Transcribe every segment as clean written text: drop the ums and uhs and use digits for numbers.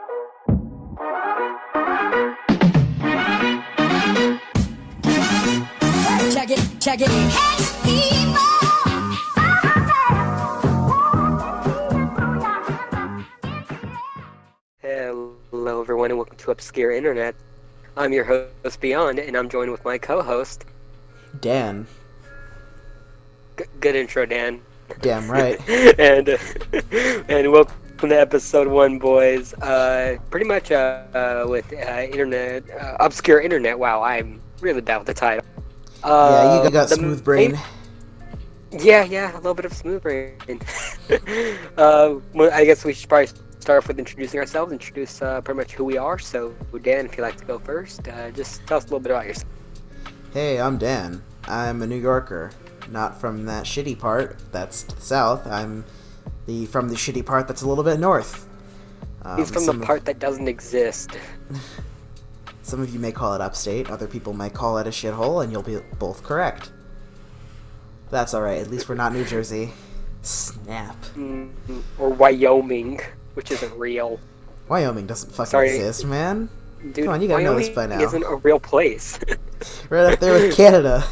Check it. Hello, everyone, and welcome to Obscure Internet. I'm your host, Beyond, and I'm joined with my co-host, Dan. Good intro, Dan. Damn right. and welcome to episode 1, boys. Pretty much with internet, Obscure Internet. Wow, I'm really bad with the title. Yeah, you got smooth brain. Yeah, a little bit of smooth brain. Well, I guess we should probably start off with introducing ourselves, introduce pretty much who we are. So, Dan, if you'd like to go first, just tell us a little bit about yourself. Hey, I'm Dan. I'm a New Yorker. Not from that shitty part that's south. I'm from the shitty part that's a little bit north. He's from the part that doesn't exist. Some of you may call it upstate, other people might call it a shithole, and you'll be both correct. That's alright, at least we're not New Jersey. Snap. Or Wyoming, which isn't real. Wyoming doesn't fucking exist, man. Dude, come on, you gotta know this by Wyoming now. isn't a real place. Right up there with Canada.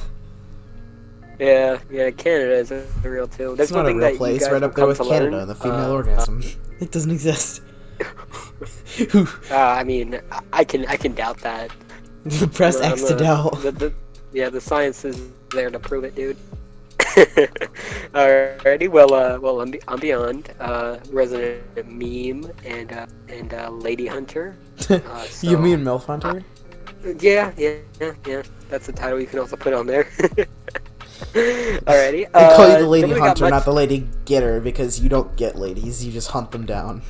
Yeah, Canada is real too. That's it's not one a thing real that place, you guys right up there with Canada and the female orgasm. It doesn't exist. I mean, I can doubt that. Press X to doubt. The science is there to prove it, dude. Alrighty, well, I'm Beyond, resident meme and lady hunter. You mean MILF hunter? Yeah. That's the title you can also put on there. Alrighty. I call you the lady hunter, not the lady getter, because you don't get ladies, you just hunt them down.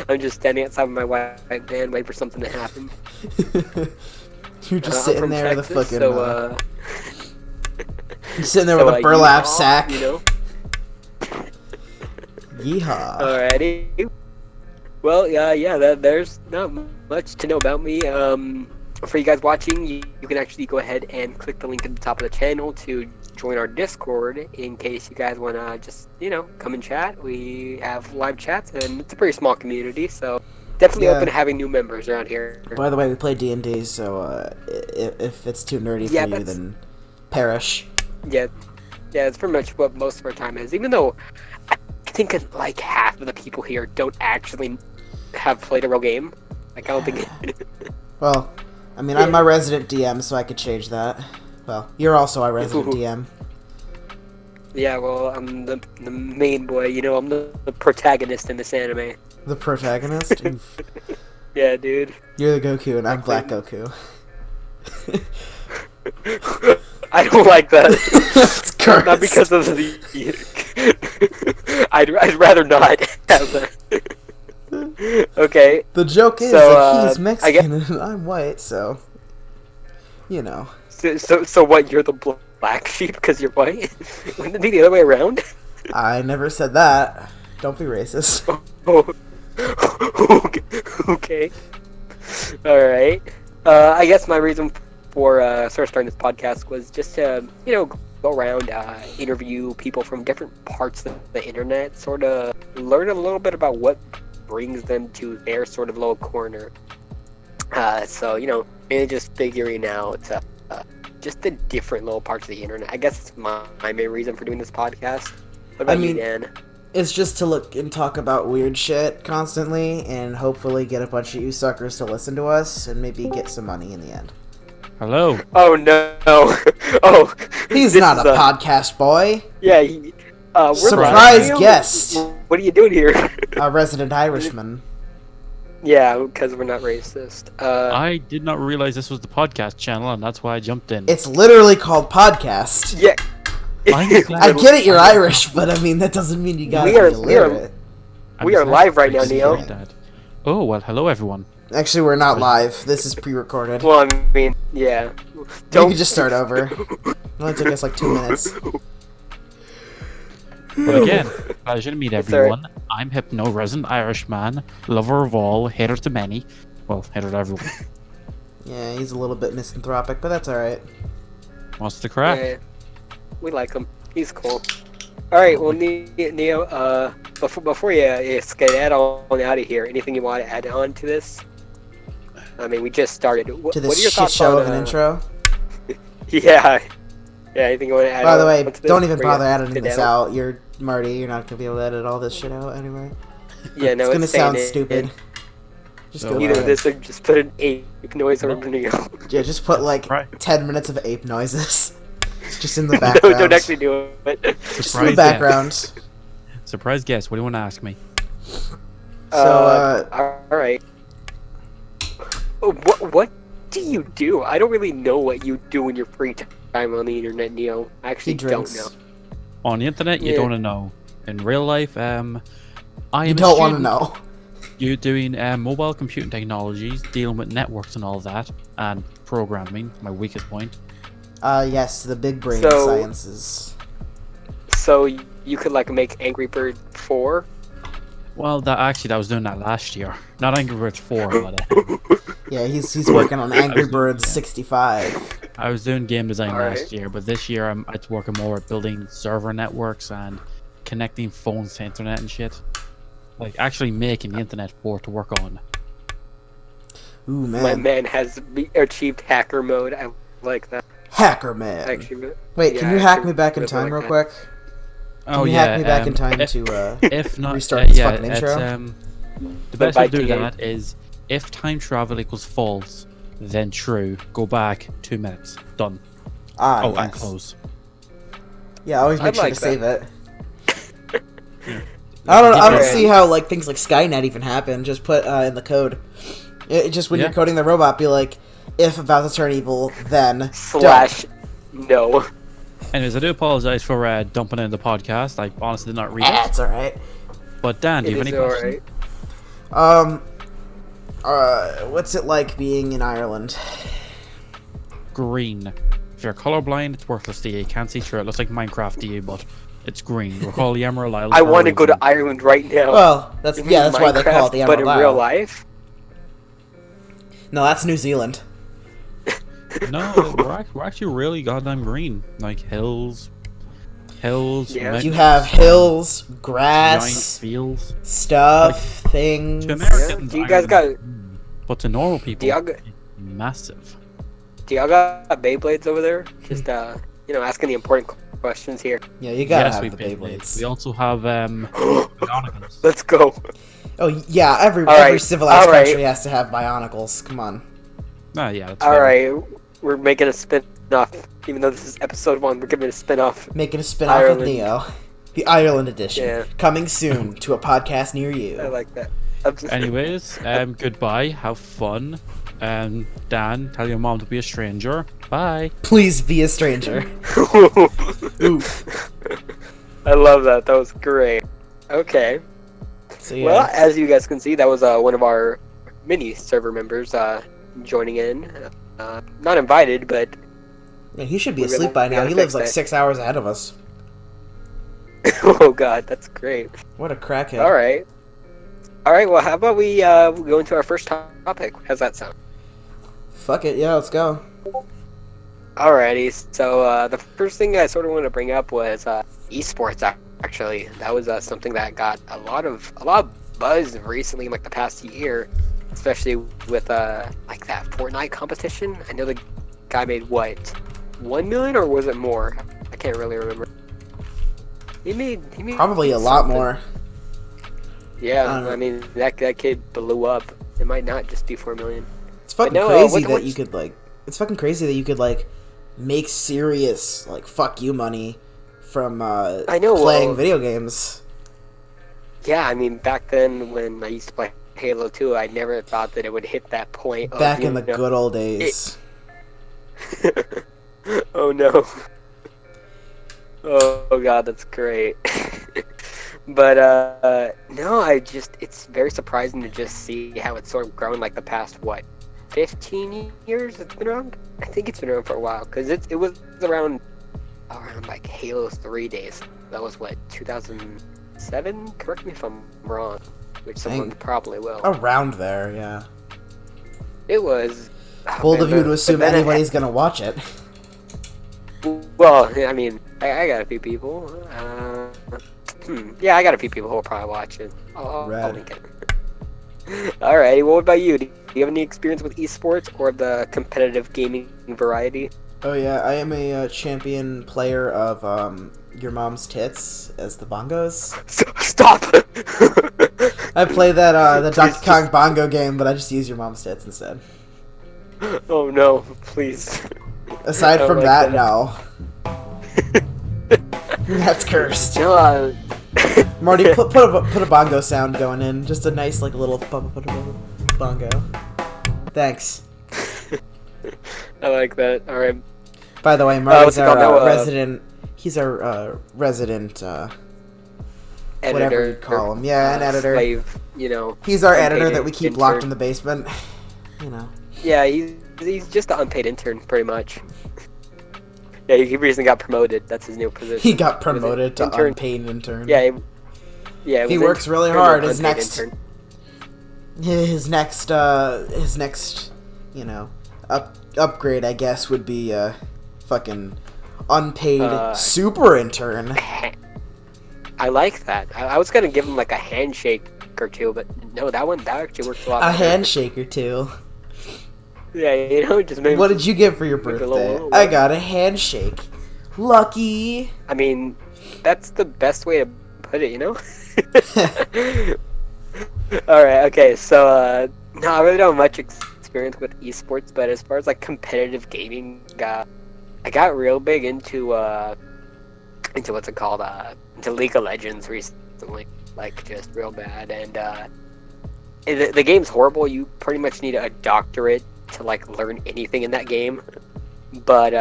I'm just standing outside of my white van waiting for something to happen. You're just sitting there Texas, with a fucking... so, you're sitting there with a burlap sack. You know? Yeehaw. Alrighty. Well, there's not much to know about me. For you guys watching, you can actually go ahead and click the link at the top of the channel to join our Discord in case you guys want to just, come and chat. We have live chats, and it's a pretty small community, so definitely open to having new members around here. By the way, we play D&D, so if it's too nerdy for you, then perish. Yeah, it's pretty much what most of our time is, even though I think like half of the people here don't actually have played a real game. Like, I don't think... Well... I mean, I'm my resident DM, so I could change that. Well, you're also our resident DM. Yeah, well, I'm the main boy, I'm the protagonist in this anime. The protagonist? Oof. Yeah, dude. You're the Goku, and I'm Black Goku. I don't like that. That's cursed. Not because of the... I'd rather not have that. Okay. The joke is that he's Mexican and I'm white, so So what? You're the black sheep because you're white? Wouldn't it be the other way around? I never said that. Don't be racist. Okay. All right. I guess my reason for sort of starting this podcast was just to go around, interview people from different parts of the internet, sort of learn a little bit about what brings them to their sort of little corner. So, maybe just figuring out just the different little parts of the internet. I guess it's my main reason for doing this podcast. What about you, Dan? It's just to look and talk about weird shit constantly, and hopefully get a bunch of you suckers to listen to us, and maybe get some money in the end. Hello. Oh, no. Oh. He's not a podcast boy. Yeah, we're surprise guest. What are you doing here? A resident Irishman. Yeah, because we're not racist. I did not realize this was the podcast channel, and that's why I jumped in. It's literally called podcast. Yeah. I get it, you're Irish, but I mean that doesn't mean you gotta be illiterate. We are live right now, Neil. Oh well, hello everyone. Actually, we're not live. This is pre-recorded. Well, I mean, yeah. We can just start over. It only took us like 2 minutes. But again, pleasure to meet everyone. I'm Hypno, resident Irishman, lover of all, hater to many. Well, hater to everyone. Yeah, he's a little bit misanthropic, but that's alright. What's the crack? Yeah, we like him. He's cool. All right. Well, Neo. Before you skedaddle on out of here, anything you want to add on to this? I mean, we just started. What To are this your shit thoughts show on, of an intro. Yeah. Yeah. Anything you want to add? By the on way, to this don't even before you bother editing this skedaddle? out. You're Marty. You're not gonna be able to edit all this shit out anyway. Yeah. No, It's gonna sound staying stupid. in. Just So, go Either for it. this or just put an ape noise over Well, Neo. Yeah, just put like Right. 10 minutes of ape noises. Just in the No, background. don't actually do it. Just in the background. Surprise guest. What do you want to ask me? So, all right. What do you do? I don't really know what you do in your free time on the internet, Neo. I he actually drinks. don't know. On the internet, you Yeah. don't know. In real life, I am You a don't want to student. know. You're doing mobile computing technologies, dealing with networks and all that, and programming, my weakest point. Yes, the big brain So- sciences. So you could like make Angry Bird 4? Well, that was doing that last year. Not Angry Birds 4, but Yeah, he's working on Angry was- Birds yeah. 65. I was doing game design Alright. last year. But this year, I'm working more at building server networks and connecting phones to internet and shit. Like actually making the internet for it to work on. Ooh, My man. man has achieved hacker mode. I like that. Hacker man. Actually, Wait, yeah, can you I hack actually me back in really time like real that. quick? Oh Can you yeah, hack me back in time if, to if not restart this yeah, fucking intro? it's, the best way to do Viking that is if time travel equals false, then true. Go back 2 minutes. Done. Ah, And yes. close. Yeah, always make I'd sure like to that. save it. I don't Alright. see how like things like Skynet even happen. Just put in the code. Just when Yeah. you're coding the robot, be like, if about to turn evil, then / no. Anyways, I do apologize for dumping in the podcast. I honestly did not read it. It's alright. But Dan, do It you have is any questions? alright. What's it like being in Ireland? Green. If you're colorblind, it's worthless to you. You can't see through it. It looks like Minecraft to you, but it's green. We're called the Emerald Isles. I for a want to go to reason. Ireland right now. Well, that's You mean yeah, that's why they call it the Minecraft, but Emerald in real Isle. life. No, that's New Zealand. No, we're actually really goddamn green. Like hills, Yeah. mountains, You have hills, giant grass, fields. stuff, things. To Americans, Do you guys Ireland- but to normal people, Do y'all got, massive. do y'all got Beyblades over there? Just asking the important questions here. Yeah, you gotta Yes, have we the Beyblades. Beyblades. We also have Bionicles. Let's go. Oh yeah, every Alright, civilized alright. country has to have Bionicles. Come on. Ah, yeah, that's All fair. right, we're making a spin-off. Even though this is episode 1, we're giving it a spin-off. Making a spin-off of Ireland. Neo. The Ireland edition. Yeah. Coming soon to a podcast near you. I like that. Anyways, goodbye. Have fun. Dan, tell your mom to be a stranger. Bye. Please be a stranger. Oof. I love that. That was great. Okay. So yeah. Well, as you guys can see, that was one of our mini server members joining in. Not invited, but Man, he should be we asleep really by now. gotta He lives fix like that. 6 hours ahead of us. oh god, that's great. What a crackhead. All right. All right. Well, how about we go into our first topic? How's that sound? Fuck it, yeah, let's go. Alrighty. So the first thing I sort of wanted to bring up was esports. Actually, that was something that got a lot of buzz recently, like the past year, especially with like that Fortnite competition. I know the guy made what, 1 million, or was it more? I can't really remember. He made Probably a lot something. more. Yeah, I mean that kid blew up. It might not just be 4 million. It's fucking no, crazy that what's- you could like. It's fucking crazy that you could like make serious like fuck you money from I know, playing well- video games. Yeah, I mean back then when I used to play Halo 2, I never thought that it would hit that point. Of, Back you in the know- good old days. oh no. Oh god, that's great. But no, it's very surprising to just see how it's sort of grown like the past 15 years it's been around? I think it's been around for a while because it was around like Halo 3 days. That was 2007? Correct me if I'm wrong, which someone Dang. probably will. Around there, yeah. It was Bold man, of you but- to assume but then anybody's gonna watch it. Well, I mean, I got a few people. Yeah, I got a few people who will probably watch it. I'll Rad. link it. Alrighty, well, what about you? Do you have any experience with esports or the competitive gaming variety? Oh yeah, I am a champion player of Your Mom's Tits as the bongos. Stop! I play that the Donkey Kong bongo game, but I just use Your Mom's Tits instead. Oh no, please. Aside I from like that, that. no. That's cursed. No, Marty, put a bongo sound going in. Just a nice like little bongo. Thanks. I like that. Alright. By the way, Marty's what's it called? our No, resident. He's our resident. Whatever you'd call him. Yeah, an editor. Slave, you know. He's our unpaid editor that we keep intern. locked in the basement. You know. Yeah, he's just an unpaid intern, pretty much. Yeah, he recently got promoted. That's his new position. He got He was an promoted to intern. unpaid intern. Yeah, yeah. He was an works really intern hard. to His unpaid next, intern. his next, you know, upgrade, I guess, would be fucking unpaid super intern. I like that. I was gonna give him like a handshake or two, but no, that actually works a lot. A better. handshake or two. Yeah, you know, just maybe. What did you get for your Make a birthday? little- I got a handshake. Lucky. I mean, that's the best way to put it, you know. All right. Okay. So, no, I really don't have much experience with esports, but as far as like competitive gaming, I got real big into what's it called? Into League of Legends recently, like just real bad. And the game's horrible. You pretty much need a doctorate to like learn anything in that game. But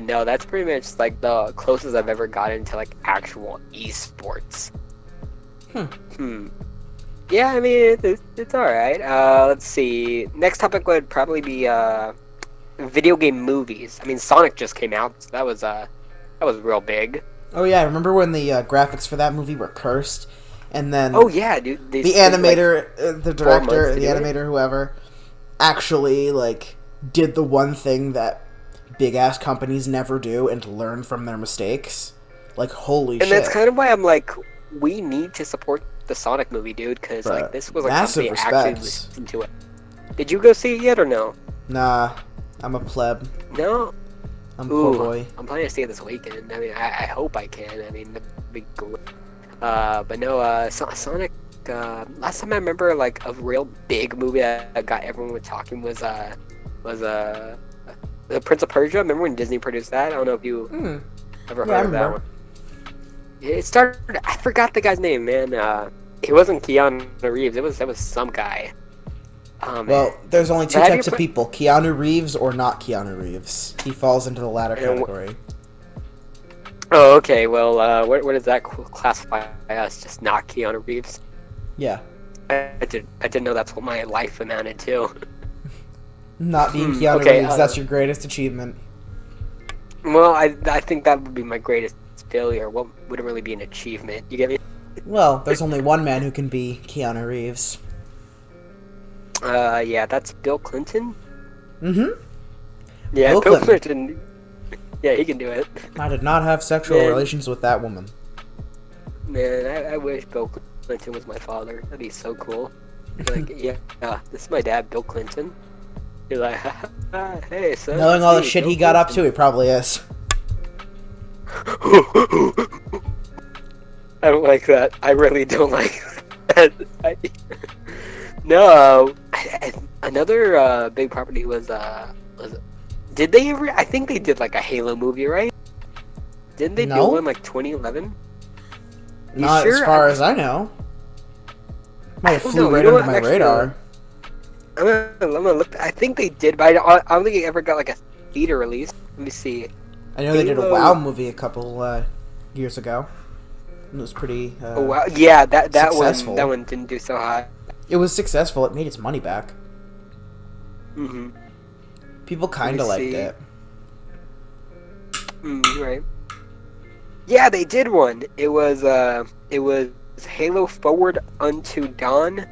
no, that's pretty much like the closest I've ever gotten to like actual esports. Yeah, I mean it's all right. Let's see. Next topic would probably be video game movies. I mean, Sonic just came out, so that was real big. Oh yeah, I remember when the graphics for that movie were cursed, and then Oh yeah, dude. the animator, the director, months to the do it. animator, whoever, actually like did the one thing that big ass companies never do and learn from their mistakes. Like holy And shit! that's kind of why I'm like, we need to support the Sonic movie, dude, because Bruh, like this was a massive company actually respects. listened to it. Did you go see it yet or no? Nah, I'm a pleb. No. I'm a poor boy. I'm planning to see it this weekend. I mean, I hope I can. I mean, that'd be great. But no, Sonic. Last time I remember like a real big movie that got everyone talking was The Prince of Persia. Remember when Disney produced that? I don't know if you ever Yeah, I heard of that remember. one. It started. I forgot the guy's name, man. It wasn't Keanu Reeves. It was some guy. Well, there's only two But have you types of pla- people: Keanu Reeves or not Keanu Reeves. He falls into the latter And wh- category. Oh, okay. Well, what does that classify as? Just not Keanu Reeves? Yeah, I didn't know that's what my life amounted to. not being Keanu okay, Reeves. That's your greatest achievement. Well, I think that would be my greatest failure. What wouldn't really be an achievement? You get me? Well, there's only one man who can be Keanu Reeves. Yeah, that's Bill Clinton. Mm-hmm. Yeah, Bill Bill Clinton. Clinton. Yeah, he can do it. I did not have sexual Man. relations with that woman. Man, I wish Bill Clinton was my father. That'd be so cool. Be like, yeah, this is my dad, Bill Clinton. You're like, hey, son. Knowing all the hey, shit Bill he got up Clinton. to, he probably is. I don't like that. I really don't like that. No, another big property was did they ever? I think they did like a Halo movie, right? Didn't they No. do one like 2011? You Not as sure? far as I know. Might have don't flew know, right you know under what, my actually, radar. I'm gonna look. I think they did, but I don't think it ever got like a theater release. Let me see. I know they did a Halo. WoW movie a couple years ago. It was pretty. Oh wow, yeah, that successful. one didn't do so hot. It was successful. It made its money back. Mm-hmm. People kind of me liked see. it. Right. Yeah, they did one. It was Halo Forward Unto Dawn.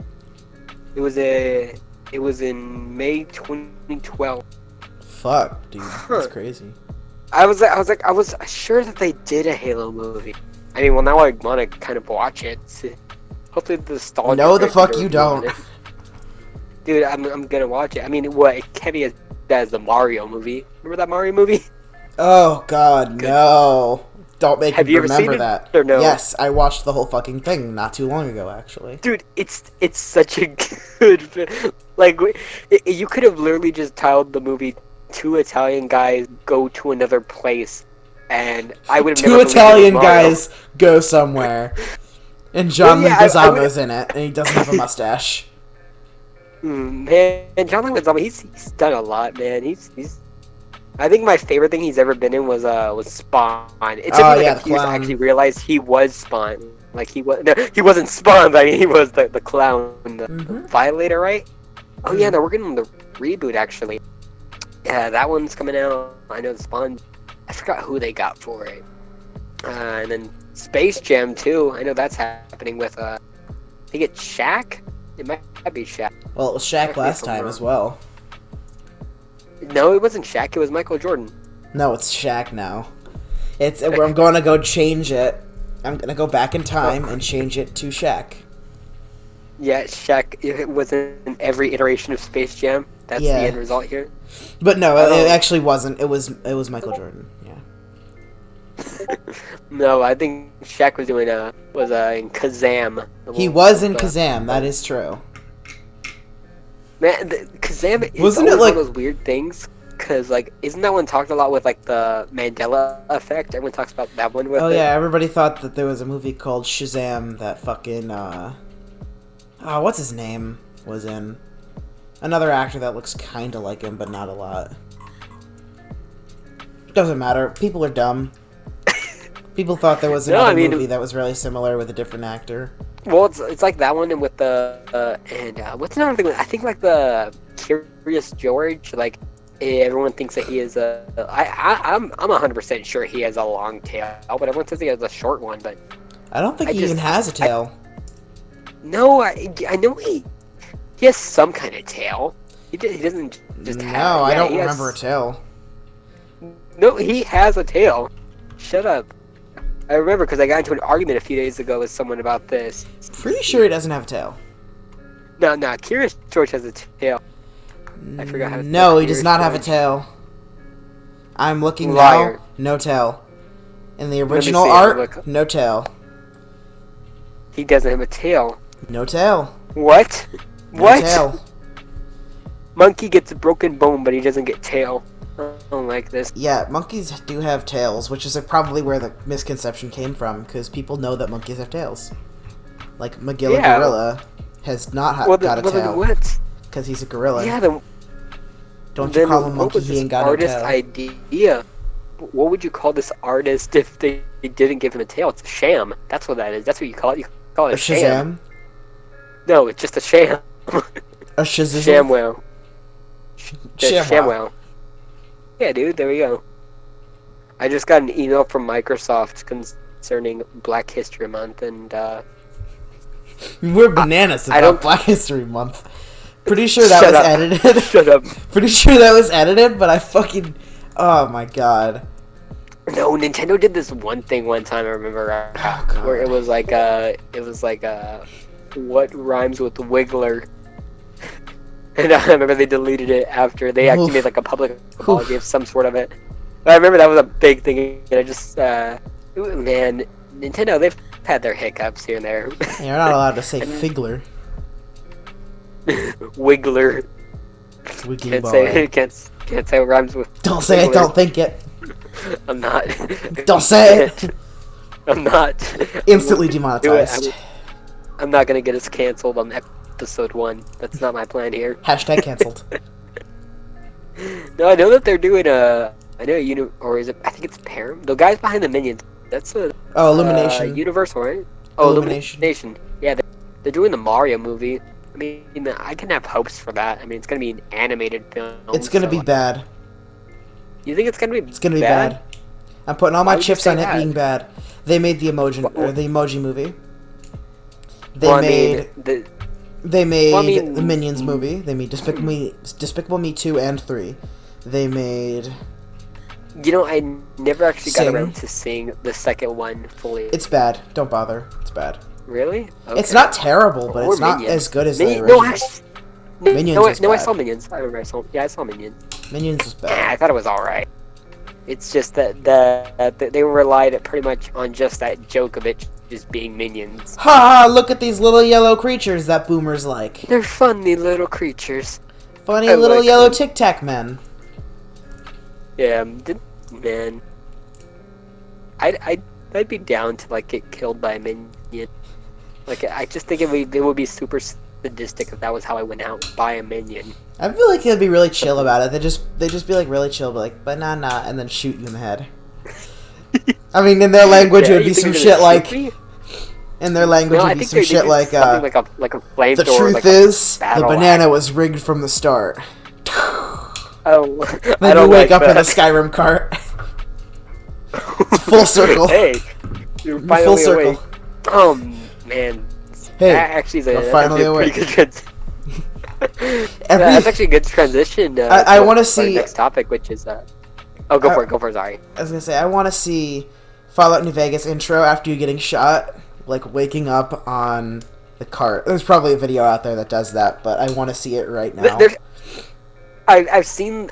It was in May 2012. Fuck, dude, that's Huh. crazy. I was sure that they did a Halo movie. I mean, well, now I want to kind of watch it. Hopefully the nostalgia. No, the fuck factor you will be on don't. it. Dude, I'm gonna watch it. I mean, what? It can't be as the Mario movie. Remember that Mario movie? Oh god, Good. no. Don't make Have me you ever remember seen it, that. or no? Yes, I watched the whole fucking thing not too long ago, actually. Dude, it's such a good like you could have literally just titled the movie "Two Italian Guys Go to Another Place," and I would have Two never believed it was Italian Mario. guys go somewhere. And John Well, yeah, I Leguizamo's in it, and he doesn't have a mustache. Man, John Leguizamo, he's done a lot, man. He's. I think my favorite thing he's ever been in was Spawn. It took me like a few years to actually realize he was Spawn. Like he wasn't Spawn, but I mean he was the clown, the Violator, right? Oh yeah, they're working on the reboot actually. Yeah, that one's coming out. I know the Spawn. I forgot who they got for it. And then Space Jam too. I know that's happening with I think it's Shaq. It might be Shaq. Well, it was Shaq last time as well. No, it wasn't Shaq. It was Michael Jordan. No, it's Shaq now. I'm going to go change it. I'm going to go back in time and change it to Shaq. Yeah, Shaq. It was in every iteration of Space Jam. That's the end result here. But no, it actually wasn't. It was Michael Jordan. Yeah. No, I think Shaq was doing in Kazam. He was in Kazam. That is true. Man, Kazam is Wasn't always it like one of those weird things? Cause like, isn't that one talked a lot with like the Mandela effect? Everyone talks about that one with. Oh it. yeah, everybody thought that there was a movie called Shazam that fucking what's his name was in. Another actor that looks kind of like him, but not a lot. Doesn't matter. People are dumb. People thought there was another movie that was really similar with a different actor. Well, it's like that one and with the what's another thing? I think like the Curious George. Like everyone thinks that he is I'm 100% sure he has a long tail, but everyone says he has a short one. But I don't think he even has a tail. No, I know he has some kind of tail. He doesn't just have. No, I don't remember a tail. No, he has a tail. Shut up. I remember because I got into an argument a few days ago with someone about this. Pretty sure he doesn't have a tail. No, Curious George has a tail. I forgot how to No, he does not have a tail. I'm looking Liar. now. No tail. In the original art, no tail. He doesn't have a tail. No tail. What? No What? tail. Monkey gets a broken bone, but he doesn't get tail. I don't like this. Yeah, monkeys do have tails, which is probably where the misconception came from, because people know that monkeys have tails. Like, Magilla Gorilla has not got a tail. What? Because he's a gorilla. Yeah, then... Don't you call him monkey, he ain't got no tail. Artist idea. What would you call this artist if they didn't give him a tail? It's a sham. That's what that is. That's what you call it. You call it a sham. No, it's just a sham. A shazam? Shamwow. Shamwow. Shamwow. Yeah, dude, there we go. I just got an email from Microsoft concerning Black History Month, and we're bananas about Black History Month. Pretty sure that was edited. Shut up. Pretty sure that was edited, but I fucking... Oh my god. No, Nintendo did this one thing one time, I remember, where it was like, what rhymes with Wiggler? And I remember they deleted it after they actually made like a public apology of some sort of it. But I remember that was a big thing, and I just, man, Nintendo, they've had their hiccups here and there. You're not allowed to say Figler. Wiggler. Wiggly boy. Can't say what rhymes with. Don't say it, don't think it. I'm not. Don't say it. I'm not. Instantly demonetized. I'm not gonna get us canceled on episode 1. That's not my plan here. Hashtag canceled. No, I know that they're doing or is it? I think it's Param. The guys behind the Minions. That's Illumination. Universal, right? Illumination. Yeah, they're doing the Mario movie. I mean, I can have hopes for that. I mean, it's gonna be an animated film. It's gonna be bad. You think it's gonna be? It's gonna be bad. I'm putting all my chips on it being bad. They made the Emoji movie. They made the Minions movie. They made Despicable Me 2 and 3. They made You know, I never actually got Sing. around to seeing the second one fully. It's bad. Don't bother. It's bad. Really? Okay. It's not terrible, but Or it's not Minions. as good as the No, original. actually, Minions no, was I bad. saw Minions. I remember I saw. Yeah, I saw Minions. Minions was I bad. thought it was alright. It's just that they relied pretty much on just that joke of it just being minions. Ha! Look at these little yellow creatures that boomers like. They're funny little creatures. Funny I little like yellow them. Tic Tac men. Yeah, man. I'd be down to like get killed by a minion. Like I just think it would be super sadistic if that was how I went out by a minion. I feel like they'd be really chill about it. They just be like really chill, be like banana, and then shoot you in the head. I mean, in their language, it would be you think some they're shit gonna like. shoot me? In their language, No, it I would be think some they shit do like. something like a flamethrower. The truth like is, the battle banana axe. was rigged from the start. Oh, Then I don't you wake like up in a that. Skyrim cart. It's full circle. Hey, you're Full finally circle. awake. Oh man, Hey, that actually is you're that's finally actually a pretty good that's actually a good transition. I to wanna our see- next topic, which is oh, go for it. Go for it. Sorry. I was gonna say, I want to see Fallout New Vegas intro after you getting shot, like waking up on the cart. There's probably a video out there that does that, but I want to see it right now. There's, I've seen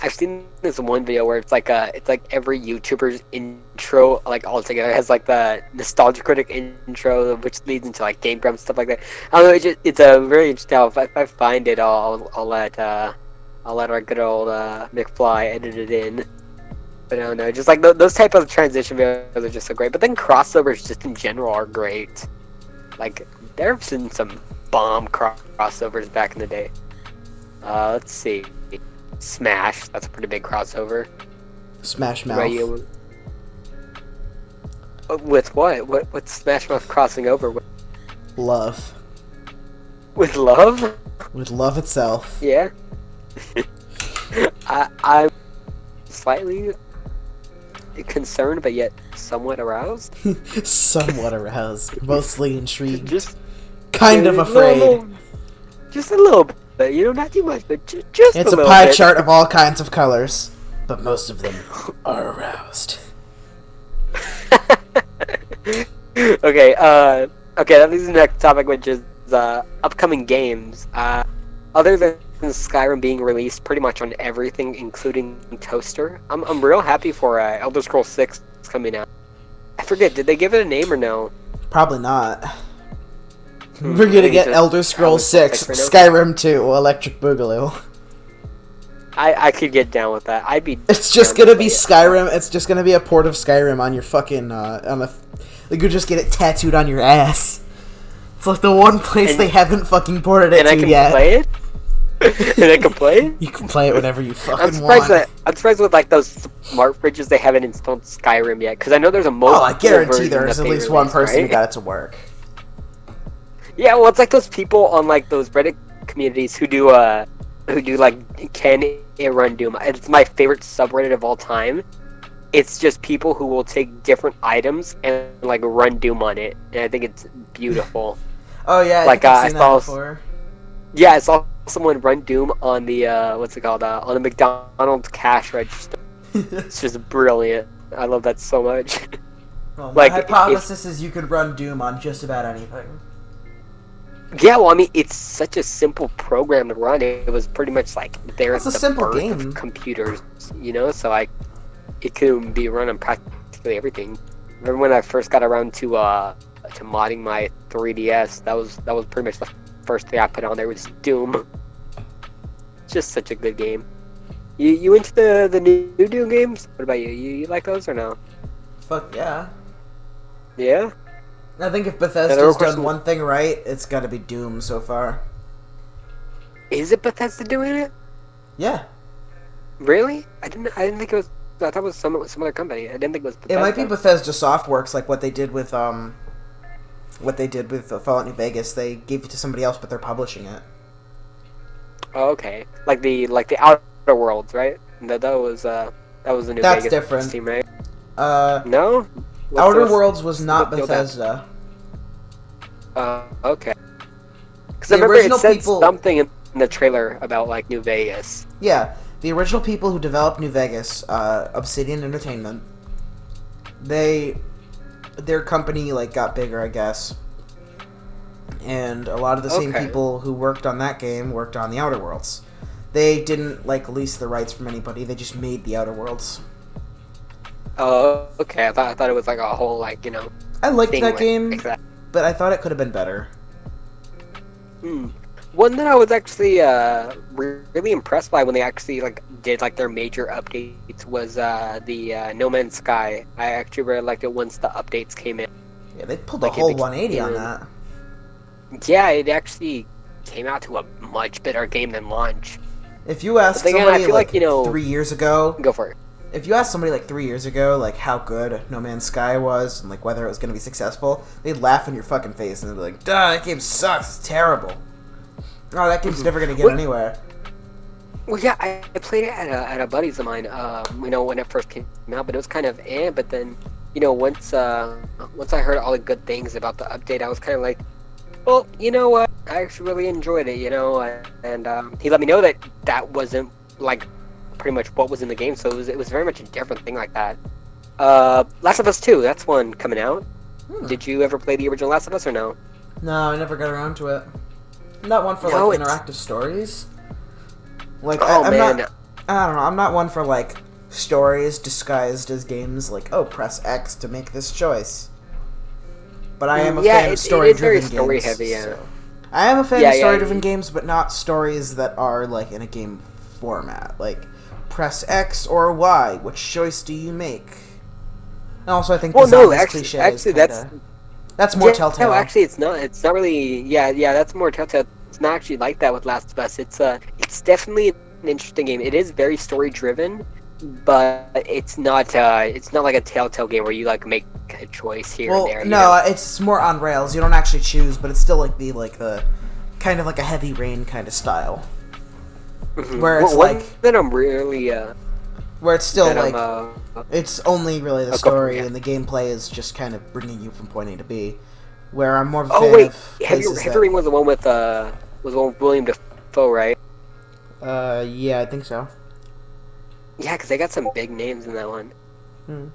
this one video where it's like every YouTuber's intro like all together. It has like the Nostalgia Critic intro, which leads into like Game Grumps stuff like that. I don't know. It's a very interesting. If I find it, I'll let our good old McFly edit it in. But I don't know. Just like those type of transition videos are just so great. But then crossovers just in general are great. Like there have been some bomb crossovers back in the day. Let's see. Smash, that's a pretty big crossover. Smash Mouth. Right, with what? What's Smash Mouth crossing over with? Love. With love? With love itself. Yeah. I'm slightly concerned, but yet somewhat aroused. Somewhat aroused. Mostly intrigued. Just kind of afraid. Just a little bit. Not too much, but just It's a a little pie bit. chart of all kinds of colors, but most of them are aroused. Okay, that leads to the next topic, which is upcoming games. Other than Skyrim being released pretty much on everything, including Toaster, I'm real happy for Elder Scrolls 6 coming out. I forget, did they give it a name or no? Probably not. We're gonna think get it's Elder Scrolls 6, right now. Skyrim 2, Electric Boogaloo. I could get down with that. I'd be. It's just down gonna to be play it. Skyrim. It's just gonna be a port of Skyrim on your fucking like you just get it tattooed on your ass. It's like the one place And- they haven't fucking ported it And I to can yet. play it. And I can play it. You can play it whenever you I'm fucking surprised want. I'm surprised with like those smart fridges they haven't installed Skyrim yet, because I know there's a mobile Oh, I guarantee version there's that at they least one released, person who right? got it to work. Yeah, well, it's like those people on like those Reddit communities who do like can it run Doom. It's my favorite subreddit of all time. It's just people who will take different items and like run Doom on it, and I think it's beautiful. Oh yeah, Like, I've I seen saw- that before. Yeah, I saw someone run Doom on the what's it called on the McDonald's cash register. It's just brilliant. I love that so much. Well, my like, hypothesis is you could run Doom on just about anything. Yeah, well, I mean, it's such a simple program to run. It was pretty much like there It's at a the simple birth game. of computers, so like it could be run on practically everything. Remember when I first got around to modding my 3DS? That was pretty much the first thing I put on there was Doom. Just such a good game. You into the new Doom games? What about you? You like those or no? Fuck yeah. Yeah. I think if there were Bethesda's questions- done one thing right, it's gotta be Doom so far. Is it Bethesda doing it? Yeah. Really? I didn't think it was. I thought it was some other company. I didn't think it was Bethesda. It might be Bethesda Softworks, like what they did with Fallout New Vegas. They gave it to somebody else, but they're publishing it. Oh, okay. Like the Outer Worlds, right? That was the new That's Vegas different. team, right? Uh, No. Outer Worlds was not what's the deal with Bethesda. Okay. Because The I remember original it said people- something in the trailer about like New Vegas. Yeah, the original people who developed New Vegas, Obsidian Entertainment, their company like got bigger, I guess. And a lot of the same people who worked on that game worked on the Outer Worlds. They didn't like lease the rights from anybody. They just made the Outer Worlds. Oh, okay. I thought it was like a whole like I liked thing that like game, that. but I thought it could have been better. One that I was actually really impressed by when they actually like did like their major updates was the No Man's Sky. I actually really liked it once the updates came in. Yeah, they pulled Like, a whole it 180 on that. Yeah, it actually came out to a much better game than launch. If you asked But then again, somebody I feel like, 3 years ago, Go for it. if you asked somebody like 3 years ago, like how good No Man's Sky was and like whether it was going to be successful, they'd laugh in your fucking face and they'd be like, "Duh, that game sucks. It's terrible. Oh, that game's never going to get anywhere." Well, yeah, I played it at a buddy's of mine. When it first came out, but it was kind of But then, once I heard all the good things about the update, I was kind of like, well, you know what? I actually really enjoyed it, and he let me know that wasn't like pretty much what was in the game, so it was very much a different thing like that. Last of Us 2, that's one coming out. Did you ever play the original Last of Us or no? No, I never got around to it. I'm not one for No, like it's- interactive stories. Like, Oh, I'm man. not. I don't know. I'm not one for like stories disguised as games. Like, oh, press X to make this choice. But I am a fan of story-driven games. Story heavy, yeah. so- I am a fan Yeah, of yeah, story-driven games, but not stories that are like in a game format. Like, press X or Y. Which choice do you make? And also, I think Well, the no, zombies actually, cliche actually, is that's more Telltale. No, actually, it's not. It's not really. Yeah, that's more Telltale. It's not actually like that with Last of Us. It's definitely an interesting game. It is very story driven, but it's not. It's not like a Telltale game where you like make a choice here and there. No, it's more on rails. You don't actually choose, but it's still like the kind of like a Heavy Rain kind of style, where it's one like that I'm really. where it's still that like I'm, it's only really the go for story, it. and the gameplay is just kind of bringing you from point A to B. Where I'm more of a Oh fan wait, of Heavy places Rain was the one with William Dafoe, right? yeah, I think so. Yeah, because they got some big names in that one. Hmm.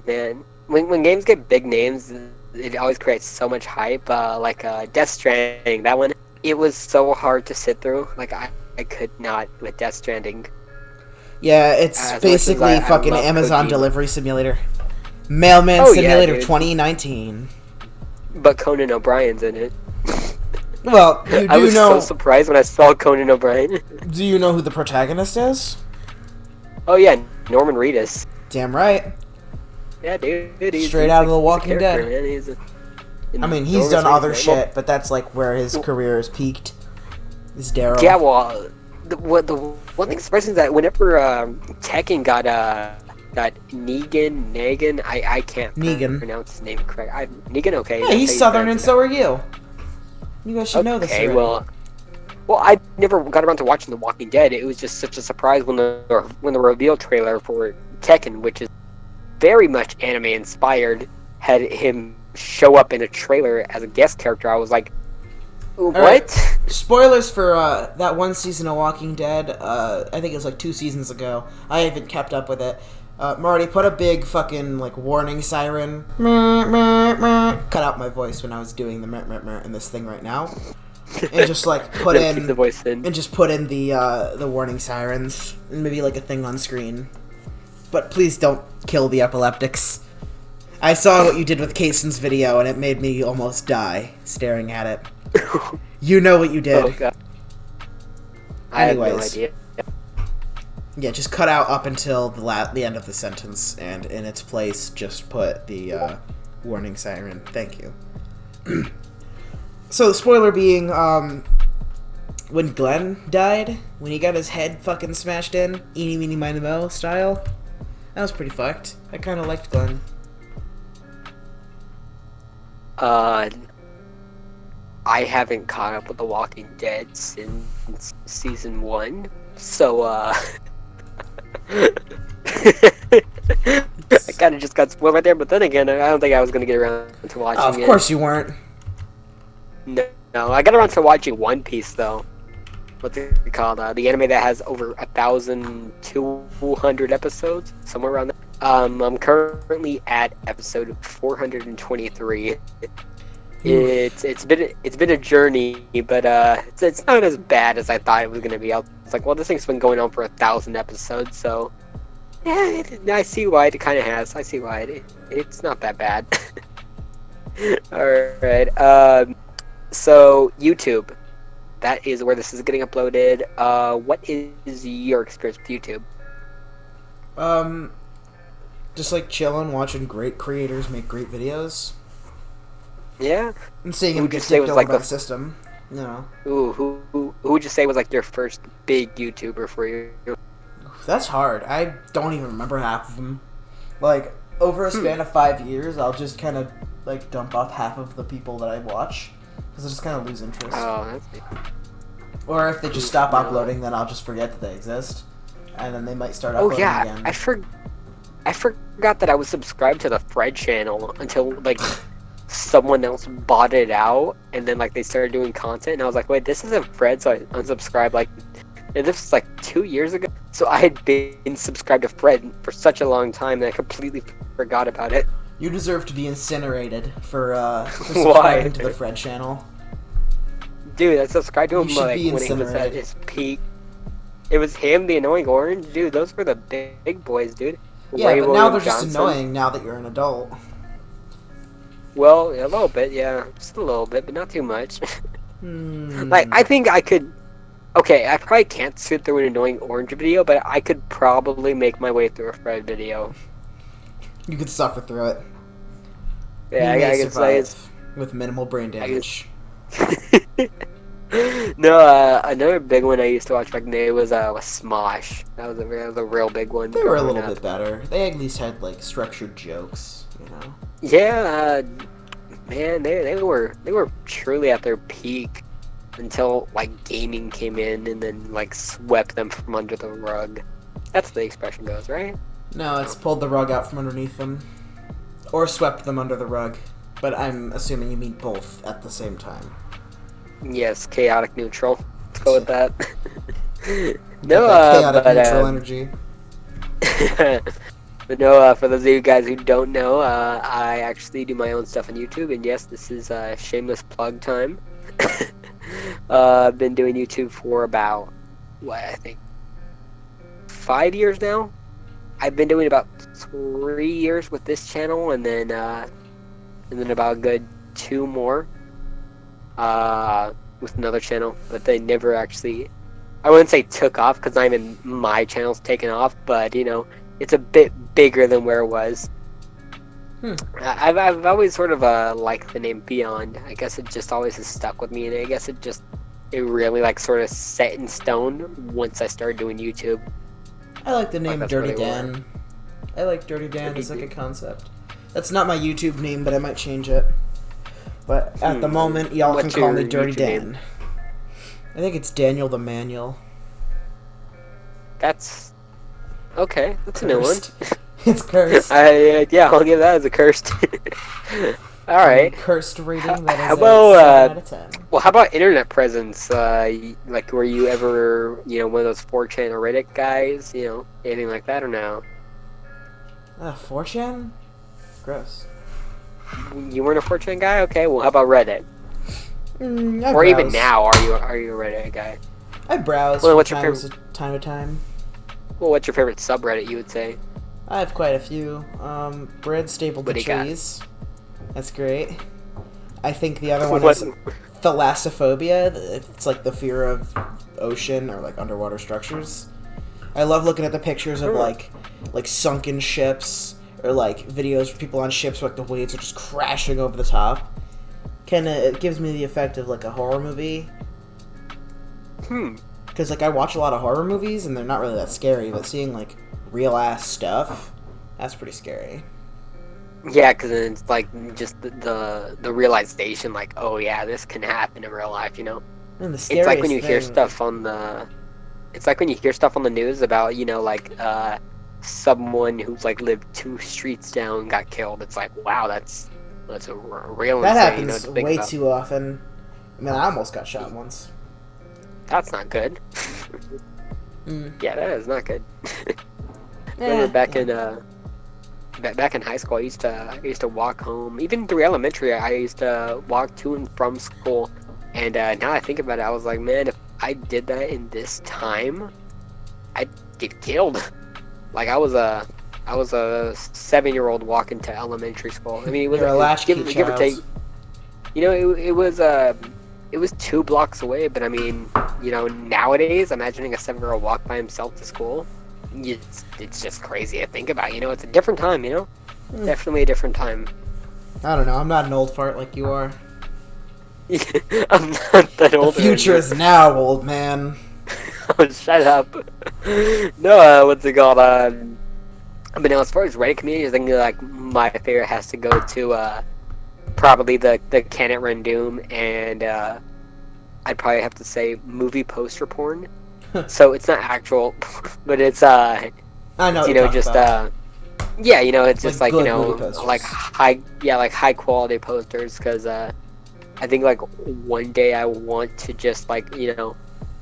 Man, when games get big names, it always creates so much hype. Like Death Stranding, that one, it was so hard to sit through. Like I could not with Death Stranding. Yeah, it's As much as basically I fucking love Amazon cooking. Delivery Simulator, Mailman Oh, yeah, Simulator dude. 2019. But Conan O'Brien's in it. Well, you I do was know. so surprised when I saw Conan O'Brien. Do you know who the protagonist is? Oh yeah, Norman Reedus. Damn right. Yeah, dude. He's Straight out of The he's a Walking character, Dead. Man. He's I mean, he's done other shit, but that's like where his career is peaked. Is Daryl? Yeah, well, the one thing surprising is that whenever Tekken got Negan, I can't Negan. pronounce his name correct. Negan, okay. Yeah, that's he's how you Southern, and pronounce so are you. You guys it. should know this Okay, already. well, I never got around to watching The Walking Dead. It was just such a surprise when the reveal trailer for Tekken, which is very much anime inspired, had him show up in a trailer as a guest character. I was like, what? Alright. Spoilers for that one season of Walking Dead. I think it was like 2 seasons ago. I haven't kept up with it. Marty, put a big fucking like warning siren. Cut out my voice when I was doing the in this thing right now, and just like put Keep in the voice in. and just put in the warning sirens and maybe like a thing on screen. But please don't kill the epileptics. I saw what you did with Kaysen's video, and it made me almost die staring at it. You know what you did. Oh god. I have no Anyways. idea. Yeah, just cut out up until the end of the sentence, and in its place, just put the warning siren. Thank you. So, the spoiler being, when Glenn died, when he got his head fucking smashed in, eeny, meeny, miny, moe style, that was pretty fucked. I kind of liked Glenn. I haven't caught up with The Walking Dead since season 1, so I kind of just got spoiled right there. But then again, I don't think I was gonna get around to watching it. Of course you weren't. No, I got around to watching One Piece though. what's it called? The anime that has over 1,200 episodes, somewhere around there. I'm currently at episode 423. It's been a journey, but it's not as bad as I thought it was gonna be. I was like, well, this thing's been going on for 1,000 episodes, so yeah, I see why it kind of has. I see why it's not that bad. All right. So YouTube, that is where this is getting uploaded. What is your experience with YouTube? Just like chilling, watching great creators make great videos. Yeah. And seeing Who them would you get say dicked was over like by the- the system. You know. Ooh, who would you say was like your first big YouTuber for you? That's hard. I don't even remember half of them. Like, over a span of 5 years, I'll just kind of, like, dump off half of the people that I watch. Because I just kind of lose interest. Oh, that's Or if they just stop uploading, then I'll just forget that they exist. And then they might start uploading again. I forgot that I was subscribed to the Fred channel until, like, someone else bought it out, and then, like, they started doing content, and I was like, wait, this isn't Fred, so I unsubscribed, like, and this was, like, 2 years ago, so I had been subscribed to Fred for such a long time that I completely forgot about it. You deserve to be incinerated for subscribing to the Fred channel. Dude, I subscribed to him, You should like, be when he was at incinerated. his peak. It was him, the Annoying Orange, dude, those were the big boys, dude. Yeah, Ray but now William they're just Johnson. annoying now that you're an adult. Well, a little bit, yeah. Just a little bit, but not too much. Like, I think I could... Okay, I probably can't sit through an Annoying Orange video, but I could probably make my way through a Fred video. You could suffer through it. Yeah, You may I could say it's... survive with minimal brain damage. No, another big one I used to watch back in the day was Smosh. That was a real big one. They were a growing little up. bit better. They at least had like structured jokes, you know. Yeah, man, they were truly at their peak until like gaming came in and then like swept them from under the rug. That's the expression goes, right? No, it's pulled the rug out from underneath them, or swept them under the rug. But I'm assuming you mean both at the same time. Yes, chaotic neutral. Let's go with that. Got that chaotic neutral energy. But no, for those of you guys who don't know, I actually do my own stuff on YouTube, and yes, this is shameless plug time. I've been doing YouTube for about, I think 5 years now. I've been doing about 3 years with this channel, and then about a good 2 more with another channel, but they never actually, I wouldn't say took off, because not even my channel's taken off, but you know, it's a bit bigger than where it was. I've always sort of liked the name Beyond. I guess it just always has stuck with me, and I guess it really like sort of set in stone once I started doing YouTube. I like the name that's Dirty what they Dan. I like Dirty Dan Dirty as like a Dan. concept. That's not my YouTube name, but I might change it. But at the moment, y'all can What's call me your Dirty YouTube Dan. name? I think it's Daniel the Manual. That's okay. That's a new one. Cursed. It's cursed. Yeah, I'll give that as a cursed. All right. Cursed rating. That is How a about 7 out of 10. well, how about internet presence? Like, were you ever, you know, one of those 4chan or Reddit guys? You know, anything like that or no? 4chan? Gross. You weren't a 4chan guy? Okay. Well, how about Reddit? I Or even browse. now, are you a Reddit guy? I browse Well, from what's your time to time. Well, what's your favorite subreddit? You would say? I have quite a few. Bread stapled What to do you got? cheese. That's great. I think the other one What- is thalassophobia. It's like the fear of ocean or like underwater structures. I love looking at the pictures of like sunken ships or like videos of people on ships where like the waves are just crashing over the top. It gives me the effect of like a horror movie. Because like I watch a lot of horror movies and they're not really that scary, but seeing like real ass stuff, that's pretty scary. Yeah, because it's like just the realization, like, oh yeah, this can happen in real life. You know, And the it's scariest like when you hear thing- stuff on the, it's like when you hear stuff on the news about, you know, like someone who's like lived 2 streets down got killed. It's like, wow, that's a real That insane, you know, happens to think way about. too often. I mean, I almost got shot once. That's not good. Yeah, that is not good. Remember back in high school, I used to walk home. Even through elementary, I used to walk to and from school. And now I think about it, I was like, man, if I did that in this time, I'd get killed. Like I was a 7-year-old walking to elementary school. I mean, it was You're a latchkey give or child. take. You know, it was 2 blocks away. But I mean, you know, nowadays, imagining a 7-year-old walk by himself to school, it's just crazy to think about. You know, it's a different time. You know, definitely a different time. I don't know. I'm not an old fart like you are. I'm not that old. The future is now, old man. Oh, shut up. No, what's it called? But now, as far as Reddit community, I think like my favorite has to go to probably the Can It Run Doom, and I'd probably have to say movie poster porn. So it's not actual, but it's I know. you know, just yeah, you know, it's just like you good know, movie posters. like high quality posters, because I think like one day I want to just like, you know,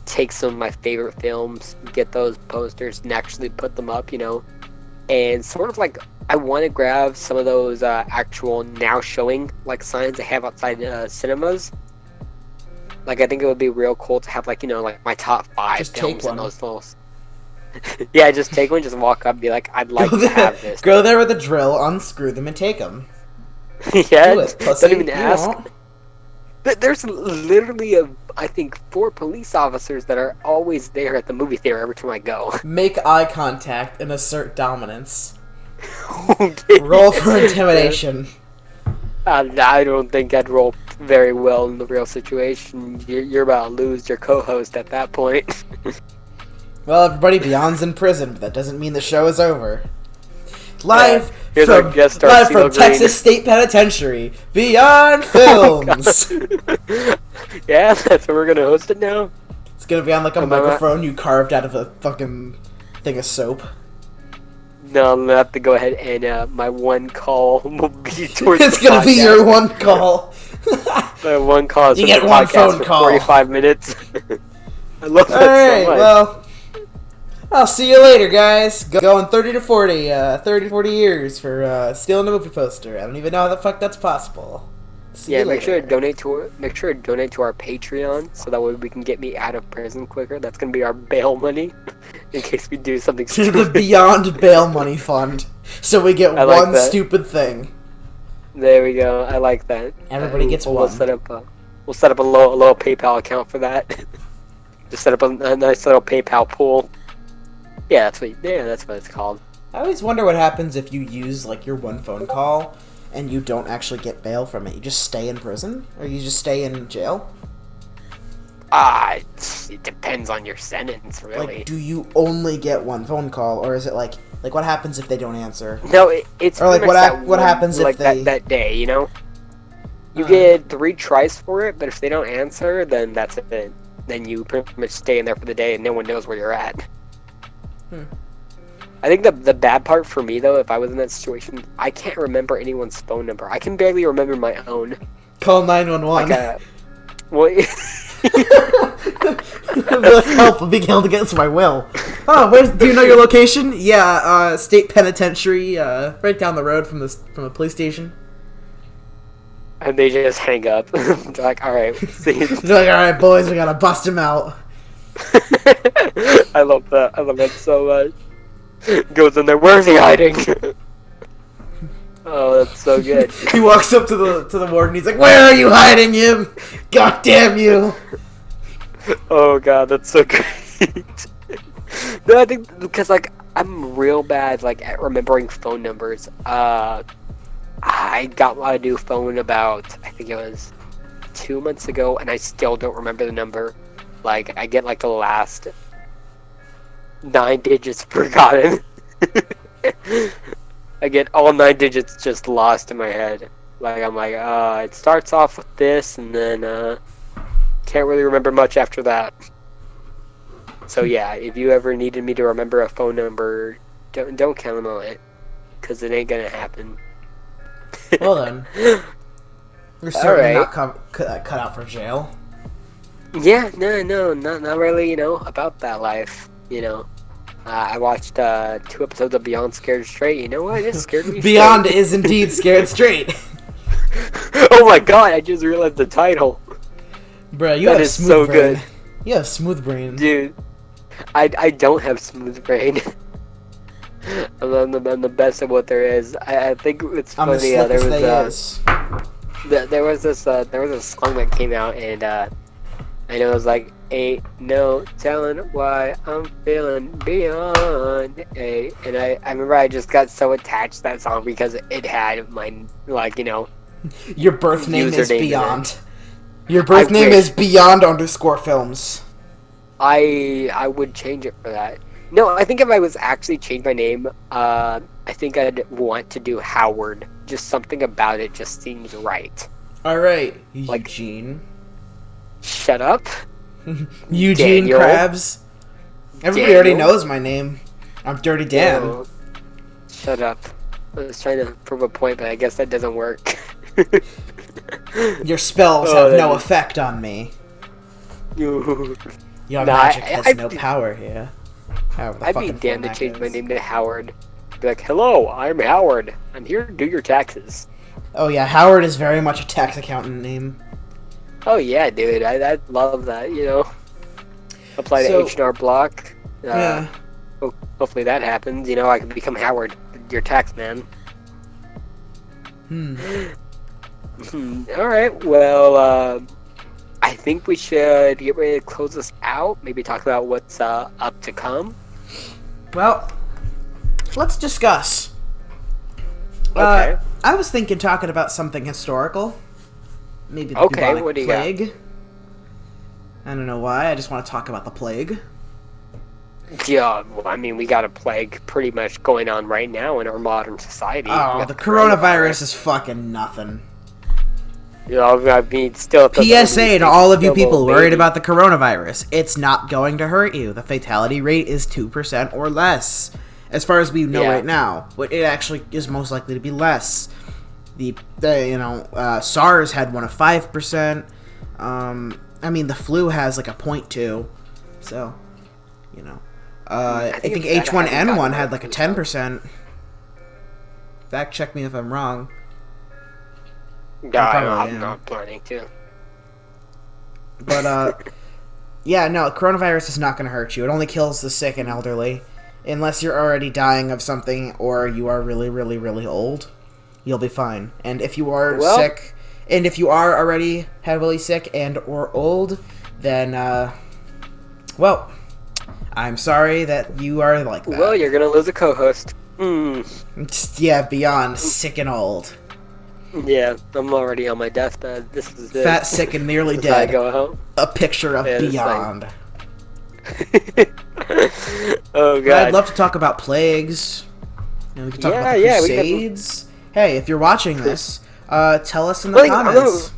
take some of my favorite films, get those posters and actually put them up, you know, and sort of like I want to grab some of those actual now showing like signs they have outside cinemas. Like I think it would be real cool to have like, you know, like my top 5 Just films take in one. those little. Yeah, just take one, just walk up, and be like, I'd like to have this. Go there with a drill, unscrew them, and take them. Yeah, Do it, pussy. don't even You ask. won't. There's literally I think 4 police officers that are always there at the movie theater every time I go. Make eye contact and assert dominance. Okay. Roll for intimidation. I don't think I'd roll very well in the real situation. You're about to lose your co-host at that point. Well, everybody, Beyond's in prison, but that doesn't mean the show is over. Live Here's our guest star, live CeeLo from Green. Texas State Penitentiary, Beyond Films. Yeah, that's where we're gonna host it now. It's gonna be on like a microphone you carved out of a fucking thing of soap. No, I'm gonna have to go ahead and my one call will be towards It's the gonna be podcast. your one call. My one call is You just get a one podcast phone for call. 45 minutes. I love that Alright, so much. well, I'll see you later, guys. Going 30 to 40 years for stealing a movie poster. I don't even know how the fuck that's possible. See Yeah, you make sure later. to donate to our Patreon, so that way we can get me out of prison quicker. That's gonna be our bail money, in case we do something To the stupid. Beyond Bail Money Fund. So we get I like one that. stupid thing. There we go. I like that. Everybody gets we'll one. set up a little PayPal account for that. Just set up a nice little PayPal pool. Yeah, that's what it's called. I always wonder what happens if you use like your one phone call and you don't actually get bail from it. You just stay in prison? Or you just stay in jail? It depends on your sentence, really. Like, do you only get one phone call, or is it like what happens if they don't answer? No, it's Or, like, pretty what much hap- that what one- happens if like they- that day, you know? You Uh. get 3 tries for it, but if they don't answer, then that's it. Then you pretty much stay in there for the day, and no one knows where you're at. I think the bad part for me, though, if I was in that situation, I can't remember anyone's phone number. I can barely remember my own. Call 911. Like, well, Help! I'm being held against my will. Oh, do you know your location? Yeah, state penitentiary, right down the road from the police station. and they just hang up. They're like, all right, see. They're like, all right, boys, we gotta bust him out. I love that. I love that so much. Goes in there. Where's he hiding? Oh, that's so good. He walks up to the warden. He's like, "Where are you hiding him? God damn you!" Oh god, that's so great. No, I think because like I'm real bad like at remembering phone numbers. I got my new phone about I think it was 2 months ago, and I still don't remember the number. Like I get like the last 9 digits forgotten. I get all 9 digits just lost in my head. Like I'm like, it starts off with this, and then can't really remember much after that. So yeah, if you ever needed me to remember a phone number, don't count on it, cause it ain't gonna happen. Well then, you're certainly Alright. not cut out for jail. Yeah, no, not really, about that life, I watched 2 episodes of Beyond Scared Straight. You know what? It scared me Beyond straight. is indeed scared straight. Oh my god, I just realized the title. Bruh, you That have is smooth so brain. good. You have smooth brain. Dude, I don't have smooth brain. I'm the best at what there is. I think it's I'm the funny. slickest they is. There was this song that came out, and I know it was like, ain't no telling why I'm feeling beyond a, and I remember I just got so attached to that song because it had my, Your birth name is username in it. Beyond. Your birth name wish. is Beyond_films. I would change it for that. No, I think if I was actually change my name, I think I'd want to do Howard. Just something about it just seems right. Alright, Like- Eugene. Shut up. Eugene Daniel. Krabs. Everybody already Daniel. knows my name. I'm Dirty Dan. Oh, shut up. I was trying to prove a point, but I guess that doesn't work. Your spells Oh, have that no is- effect on me. You- Your Nah, magic has I'd no be- power here. However the I'd be fucking damned to format change my is. name to Howard. Be like, hello, I'm Howard. I'm here to do your taxes. Oh yeah, Howard is very much a tax accountant name. Oh yeah, dude, I love that, Apply to So- H&R Block. Yeah. Hopefully that happens, I can become Howard, your tax man. Alright, well, I think we should get ready to close this out. Maybe talk about what's up to come. Well, let's discuss. Okay. I was thinking talking about something historical. Maybe the Okay, bubonic what do you got? plague. I don't know why. I just want to talk about the plague. Yeah, well, I mean, we got a plague pretty much going on right now in our modern society. We Oh, got the coronavirus is fucking nothing. I mean, still. PSA to all of you still people baby. worried about the coronavirus. It's not going to hurt you. The fatality rate is 2% or less. As far as we know Yeah. right now. But it actually is most likely to be less. SARS had one of 5%. I mean, the flu has like a 0.2. So, I think it's better having H1N1 gotten had like a that 10%. Fact check me if I'm wrong. Yeah, probably I'm am. not planning to. But, yeah, no, coronavirus is not going to hurt you. It only kills the sick and elderly. Unless you're already dying of something or you are really, really, really old, you'll be fine. And if you are sick, and if you are already heavily sick and or old, then, well, I'm sorry that you are like that. Well, you're gonna lose a co-host. Yeah, beyond sick and old. Yeah, I'm already on my deathbed. This is it. Fat, sick, and nearly This is how I dead. go home. A picture of Yeah, it's beyond. Oh But god. I'd love to talk about plagues. We could talk about the Yeah, we can- Crusades. Hey, if you're watching this, tell us in the Well, comments.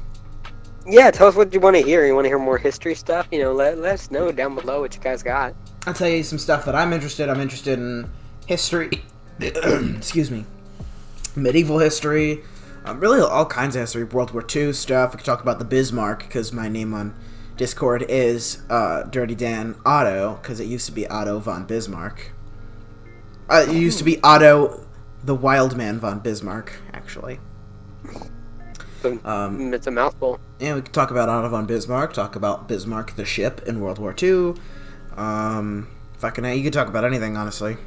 Yeah, tell us what you want to hear. You want to hear more history stuff? Let us know down below what you guys got. I'll tell you some stuff that I'm interested. I'm interested in history. Excuse me. Medieval history. Really all kinds of history. World War II stuff. We could talk about the Bismarck, because my name on Discord is Dirty Dan Otto, because it used to be Otto von Bismarck. It used to be Otto the Wild Man von Bismarck, actually. So, it's a mouthful. And we could talk about Otto von Bismarck, talk about Bismarck the ship in World War II. You could talk about anything, honestly.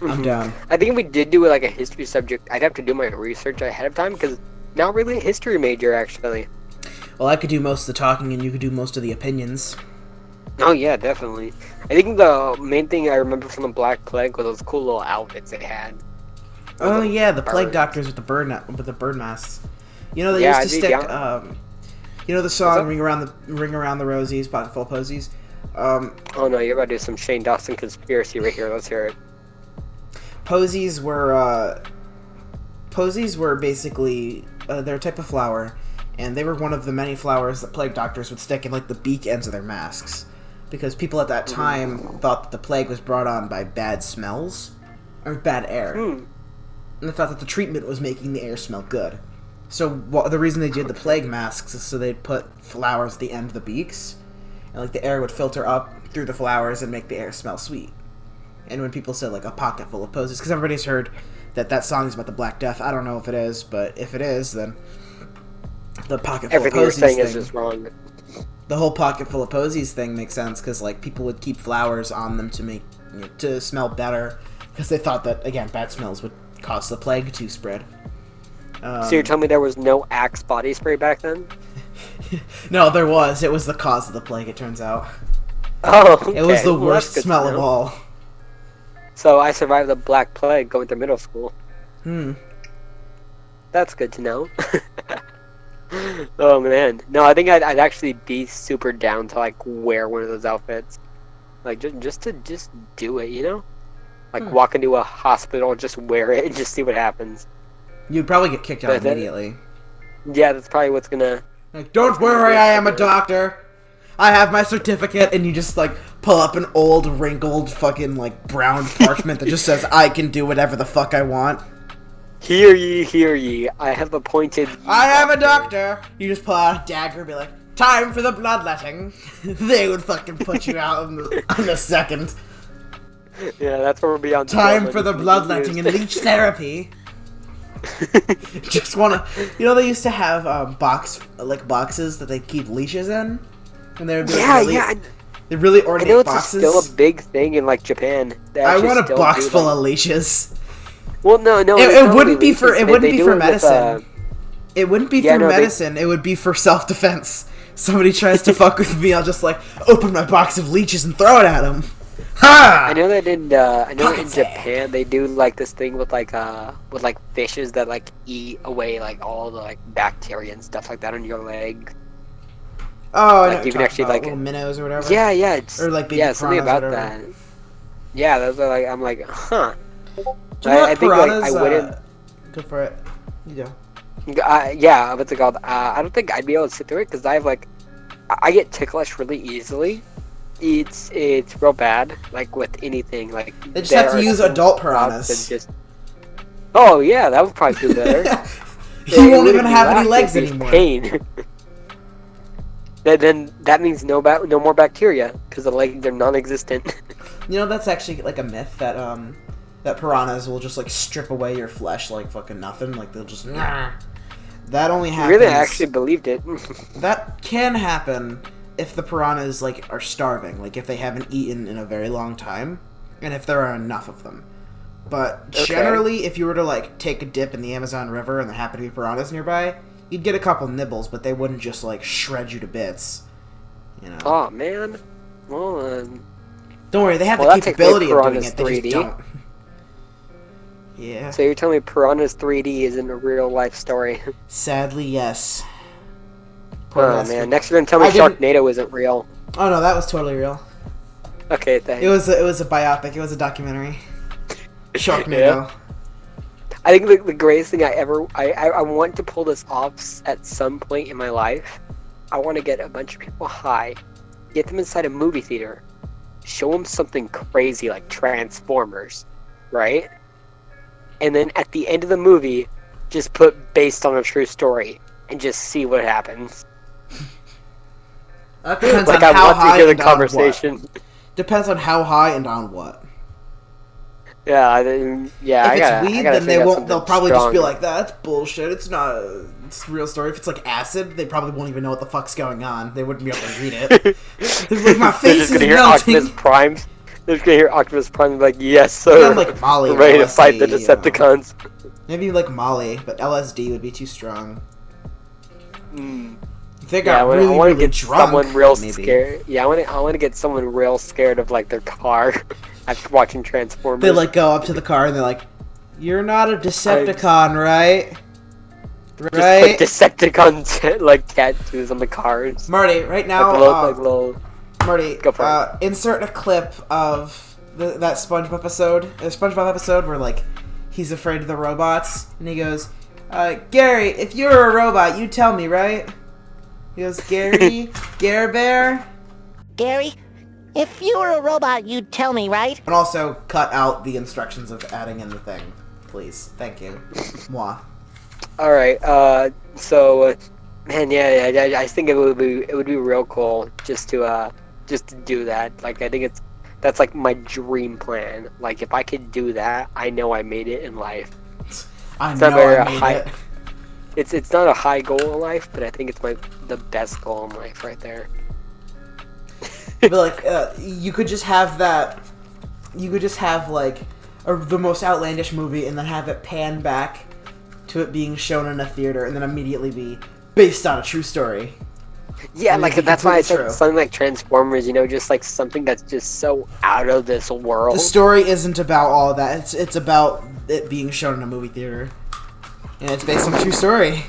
I'm down. I think if we did do like a history subject, I'd have to do my research ahead of time because not really a history major actually. Well, I could do most of the talking and you could do most of the opinions. Oh yeah, definitely. I think the main thing I remember from the Black Plague was those cool little outfits they had. Oh yeah, the plague birds. doctors with the bird masks. They Yeah, used to I'd be stick. down. The song up? "Ring Around the Rosies," pocket full of posies. Oh no, you're about to do some Shane Dawson conspiracy right here. Let's hear it. Posies were basically they're a type of flower, and they were one of the many flowers that plague doctors would stick in like the beak ends of their masks, because people at that time thought that the plague was brought on by bad smells or bad air, and they thought that the treatment was making the air smell good. So the reason they did the plague masks is so they'd put flowers at the end of the beaks, and like the air would filter up through the flowers and make the air smell sweet. And when people said like a pocket full of posies, because everybody's heard that song is about the Black Death. I don't know if it is, but if it is, then the pocket full Everything of you're posies saying thing, is just wrong. the whole pocket full of posies thing makes sense because like people would keep flowers on them to make to smell better because they thought that again bad smells would cause the plague to spread. So you're telling me there was no Axe body spray back then? No, there was. It was the cause of the plague. It turns out. Oh, okay. It was the Well, worst that's good to smell of know. all. So I survived the Black Plague going through middle school. That's good to know. Oh man, no, I think I'd actually be super down to like wear one of those outfits, like just to do it, you know, like walk into a hospital, just wear it, and just see what happens. You'd probably get kicked out immediately. Yeah, that's probably what's gonna. Like, don't worry, I am a doctor. I have my certificate, and you just like pull up an old, wrinkled, fucking like brown parchment that just says, "I can do whatever the fuck I want." Hear ye, hear ye! I have appointed. I am a doctor. You just pull out a dagger and be like, "Time for the bloodletting." They would fucking put you out in a second. Yeah, that's where we'll be on. Time for the bloodletting and leech therapy. Just wanna, they used to have boxes that they keep leashes in, and they're they're really I ornate know it's boxes. still a big thing in like Japan. They I actually want a still box do, full like- of leashes. Well, no, It not wouldn't be really for leashes. it wouldn't They be do for it with, medicine. It wouldn't be for medicine. It would be for self-defense. Somebody tries to fuck with me, I'll just like open my box of leeches and throw it at them. Ha! I know that in Japan they do like this thing with like fishes that like eat away like all the like bacteria and stuff like that on your leg. Oh, I know Like, you can you're actually, talking like- about, little minnows or whatever. Yeah, it's, Or like baby yeah, something piranhas or about whatever. that. Yeah, those are like I'm like, huh. Do you know what I think like piranhas? I wouldn't. Go for it. You go. Yeah, what's it called? I don't think I'd be able to sit through it because I have like, I get ticklish really easily. It's real bad. Like with anything, like They just have to use adult piranhas. Oh yeah, that would probably do better. You won't even have any legs anymore. Pain. Then that means no more bacteria because the legs are non-existent. That's actually like a myth that that piranhas will just like strip away your flesh like fucking nothing. Like they'll just. That only happens. Really, I actually believed it. That can happen if the piranhas like are starving, like if they haven't eaten in a very long time, and if there are enough of them. But generally, if you were to like take a dip in the Amazon River and there happened to be piranhas nearby, you'd get a couple nibbles, but they wouldn't just like shred you to bits. Oh man. Well, don't worry, they have the capability of doing it. They just don't. Yeah. So you're telling me Piranha's 3D isn't a real life story? Sadly, yes. Oh man, next you're gonna tell me Sharknado isn't real. Oh no, that was totally real. Okay, thanks. It was a biopic. It was a documentary. Sharknado. Yeah. I think the greatest thing I want to pull this off at some point in my life. I want to get a bunch of people high, get them inside a movie theater, show them something crazy like Transformers, right? And then at the end of the movie, just put based on a true story and just see what happens. That depends Like on I how want to high hear the and on conversation. what. Depends on how high and on what. Yeah, If it's weed, then they won't. They'll probably just be like, "That's bullshit. It's not. It's a real story." If it's like acid, they probably won't even know what the fuck's going on. They wouldn't be able to read it. They're like, my face is melting. Optimus Prime. They're just gonna hear Optimus Prime like, "Yes, sir." Maybe like Molly, we're ready to fight the LSD, Decepticons. Maybe like Molly, but LSD would be too strong. Mm. If they got I really, want to really get drunk, someone real maybe. scared. Yeah, I want to get someone real scared of like their car after watching Transformers. They like go up to the car and they're like, "You're not a Decepticon, right? Right?" Just put Decepticon like tattoos on the cars. Marty, right now, Marty, Go for insert a clip of that SpongeBob episode where like he's afraid of the robots and he goes, "Gary, if you were a robot, you'd tell me, right?" He goes, "Gary, Gare Bear." Gary, if you were a robot, you'd tell me, right? And also cut out the instructions of adding in the thing, please. Thank you. Moi. All right. So, man, yeah, I think it would be real cool just to do that. Like, I think that's like my dream plan. Like, if I could do that, I know I made it in life. I It's not know very I made high. it. It's not a high goal in life, but I think it's the best goal in life right there. But like, you could just have that. You could just have like the most outlandish movie, and then have it pan back to it being shown in a theater, and then immediately be based on a true story. Yeah, And like it'd be that's why I completely said true. something like Transformers. Just like something that's just so out of this world. The story isn't about all that. It's about it being shown in a movie theater, and it's based on a true story.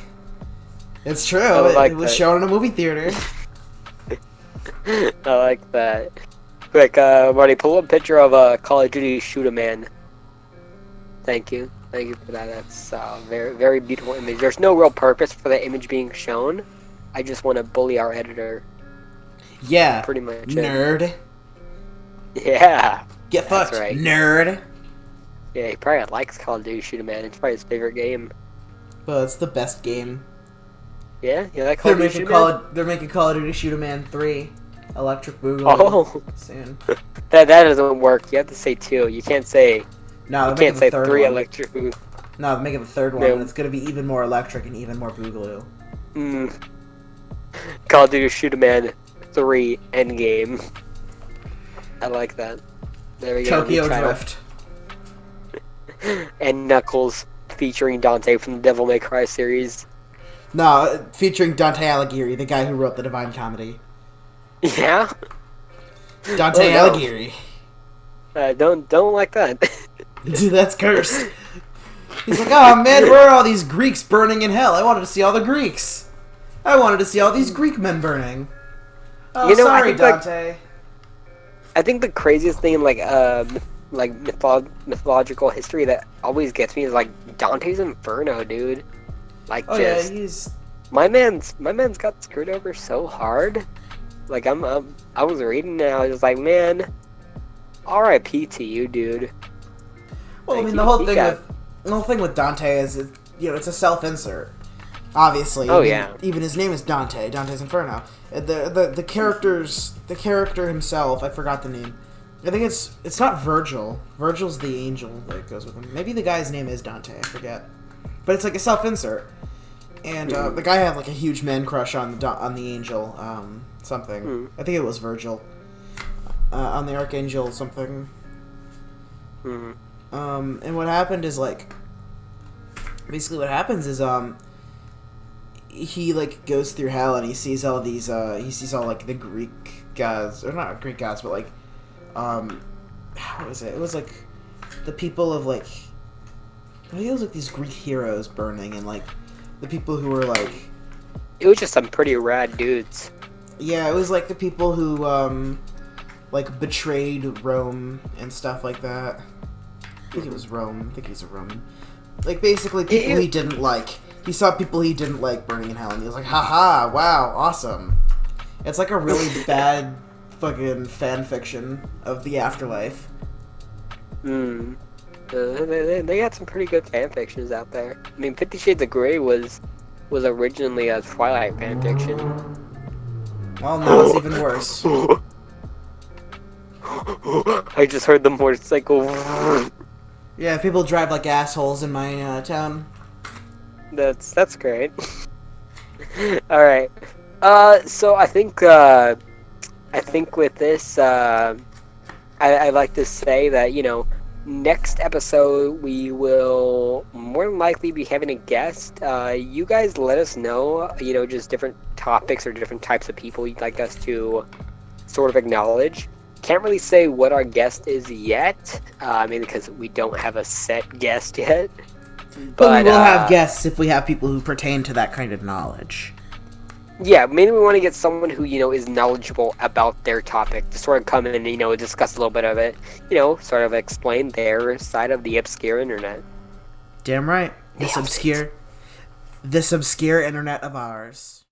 It's true. like It was that. shown in a movie theater. I like that. Quick, Marty, pull up a picture of Call of Duty Shoot a Man. Thank you for that. That's very very beautiful image. There's no real purpose for the image being shown. I just want to bully our editor. Yeah. Pretty much. Nerd. Yeah. Get That's fucked. right. Nerd. Yeah, he probably likes Call of Duty Shoot a Man. It's probably his favorite game. Well, it's the best game. Yeah, you like Call They're of Duty making Shoot a Man? They're making Call of Duty Shoot a Man 3. Electric Boogaloo. Oh, Soon. that doesn't work. You have to say 2. You can't say No, you they're can't making say the third 3 one. electric. No, they're making the third one, No. and it's gonna be even more electric and even more Boogaloo. Call of Duty Shoot a Man 3 Endgame. I like that. There we go. Tokyo new title. Drift. And Knuckles featuring Dante from the Devil May Cry series. No, featuring Dante Alighieri, the guy who wrote the Divine Comedy. Yeah. Dante Oh, no. Alighieri. Don't like that. Dude, that's cursed. He's like, oh man, where are all these Greeks burning in hell? I wanted to see all the Greeks. I wanted to see all these Greek men burning. Oh, You know, I sorry, think, like, Dante. I think the craziest thing in like mythological history that always gets me is like Dante's Inferno, dude. Like Oh just yeah, he's... my man's got screwed over so hard. Like I was reading and I was just like, man, R.I.P. to you, dude. Well, I Like, mean, the whole he thing got- with Dante is, it's a self-insert. Obviously. Oh, I mean, yeah. Even his name is Dante, Dante's Inferno. The character himself, I forgot the name. I think it's not Virgil. Virgil's the angel that goes with him. Maybe the guy's name is Dante, I forget. But it's like a self-insert. And the guy had like a huge man crush on the angel, something. I think it was Virgil. On the archangel something. And what happened is like, basically what happens is he like goes through hell and he sees all these like the Greek gods, or not Greek gods, but like what was it? It was like the people of like, I think it was like these Greek heroes burning, and like the people who were like, It was just some pretty rad dudes. yeah, it was like the people who like betrayed Rome and stuff like that. I think it was Rome. I think he's a Roman. Like basically people he didn't like. He saw people he didn't like burning in hell, and he was like, haha, wow, awesome. It's like a really bad fucking fan fiction of the afterlife. They got some pretty good fan fictions out there. I mean, 50 Shades of Grey was originally a Twilight fan fiction. Well, now it's even worse. I just heard the motorcycle. Yeah, people drive like assholes in my town. That's great. All right. So I think with this, I like to say that, next episode we will more than likely be having a guest. You guys let us know, just different topics or different types of people you'd like us to sort of acknowledge. Can't really say what our guest is yet, because we don't have a set guest yet. But we will have guests if we have people who pertain to that kind of knowledge. Yeah, maybe we want to get someone who, is knowledgeable about their topic to sort of come in and, discuss a little bit of it, sort of explain their side of the obscure internet. Damn right. This obscure internet of ours.